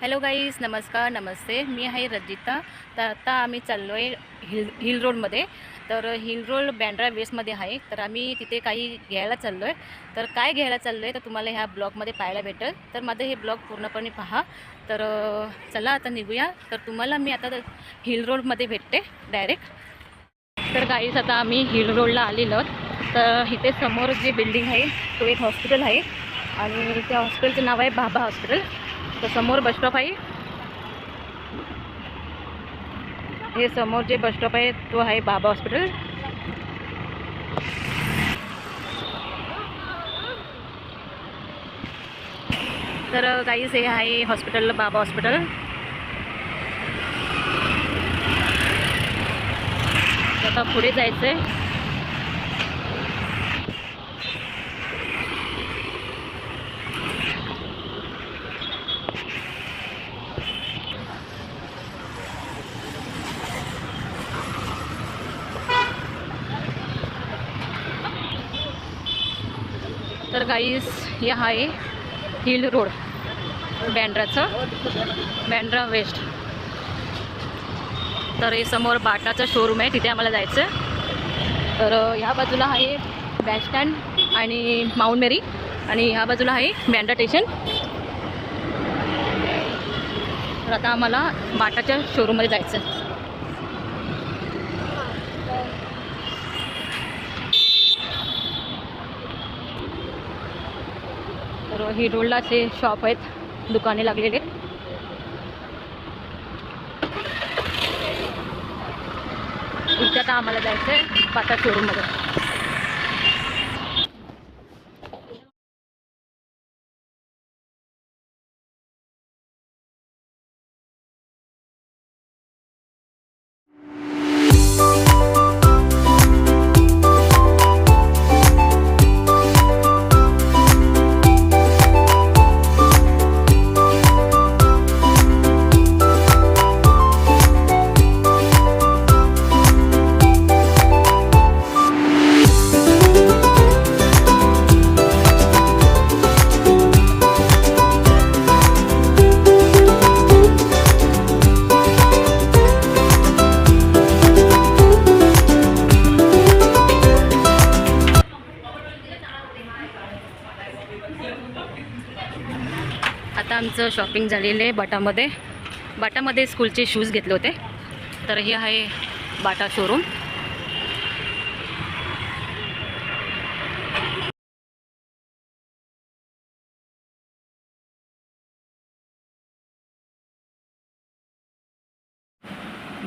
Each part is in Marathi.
हॅलो गाईज, नमस्कार नमस्ते. मी आहे रजिता. तर आता आम्ही चाललो आहे हिल रोडमध्ये. तर हिल रोड बँड्रा वेस्टमध्ये आहे. तर आम्ही तिथे काही घ्यायला चाललो आहे. तर काय घ्यायला चाललो आहे तर तुम्हाला ह्या ब्लॉगमध्ये पाहायला भेटेल. तर माझं हे ब्लॉग पूर्णपणे पहा. तर चला आता निघूया. तर तुम्हाला मी आता हिल रोडमध्ये भेटते डायरेक्ट. तर गाईज आता आम्ही हिल रोडला आलेलो आहोत. तर इथे समोर जे बिल्डिंग आहे तो एक हॉस्पिटल आहे आणि त्या हॉस्पिटलचं नाव आहे बाबा हॉस्पिटल. तर समोर बस स्टॉप आहे. हे समोर जे बस स्टॉप आहे तो आहे बाबा हॉस्पिटल. तर गाईज हे आहे हॉस्पिटल, बाबा हॉस्पिटल. आता पुढे जायचं आहे. तर गाईज हे आहे हिल रोड बँड्रा वेस्ट. तर हे समोर बाटाचं शोरूम आहे, तिथे आम्हाला जायचं आहे. तर ह्या बाजूला आहे बस स्टँड आणि माउंट मेरी आणि ह्या बाजूला आहे बँड्रा स्टेशन. तर आता आम्हाला बाटाच्या शोरूममध्ये जायचं आहे. तर हिल रोडला असे शॉप आहेत, दुकाने लागलेले. इथे आता आम्हाला जायचं आहे बाटा शोरूममध्ये. आता आमचं शॉपिंग झालेलं आहे बाटामध्ये स्कूलचे शूज घेतले होते. तर हे आहे बाटा शोरूम.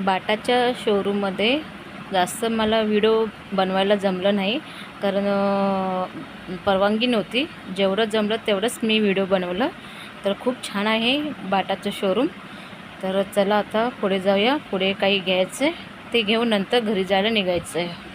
बाटाच्या शोरूममध्ये जास्त मला व्हिडिओ बनवायला जमलं नाही, कारण परवानगी नव्हती. जेवढं जमलं तेवढंच मी व्हिडिओ बनवलं. तर खूप छान आहे बाटाचं शोरूम. तर चला आता पुढे जाऊया. पुढे काही घ्यायचं आहे ते घेऊन नंतर घरी जायला निघायचं आहे.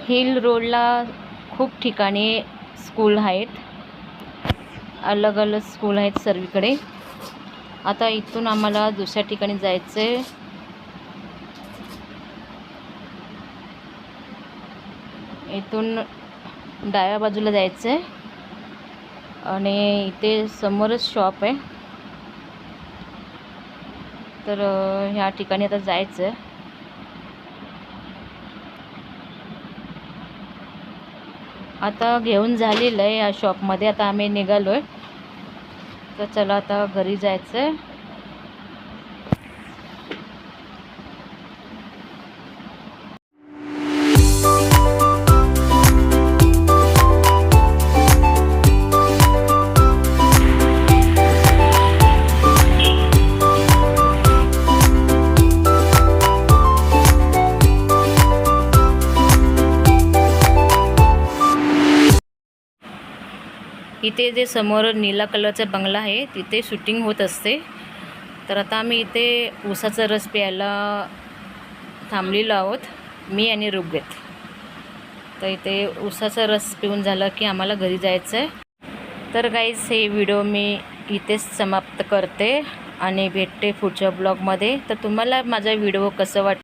हिल रोडला खूप ठिकाणी स्कूल आहेत, अलग अलग स्कूल आहेत सर्वीकडे. आता इथून आम्हाला दुसऱ्या ठिकाणी जायचं आहे. इथून डाव्या बाजूला जायचं आहे आणि इथे समोरच शॉप आहे. तर ह्या ठिकाणी आता जायचं आहे. आता घेऊन झालेलं आहे या शॉपमध्ये. आता आम्ही निघालो आहे. तर चला आता घरी जायचं आहे. इथे जे समोर निळा कलरचा बंगला आहे तिथे शूटिंग होत असते. तर आता आम्ही इथे ऊसाचा रस प्यायला थांबलेलो आहोत, मी आणि ऋग्वेद. तर इथे ऊसाचा रस पिऊन झालं की आम्हाला घरी जायचं आहे. तर गाईज हे व्हिडिओ मी इथेच समाप्त करते आणि भेटते पुढच्या ब्लॉगमध्ये. तर तुम्हाला माझा व्हिडिओ कसं वाटतं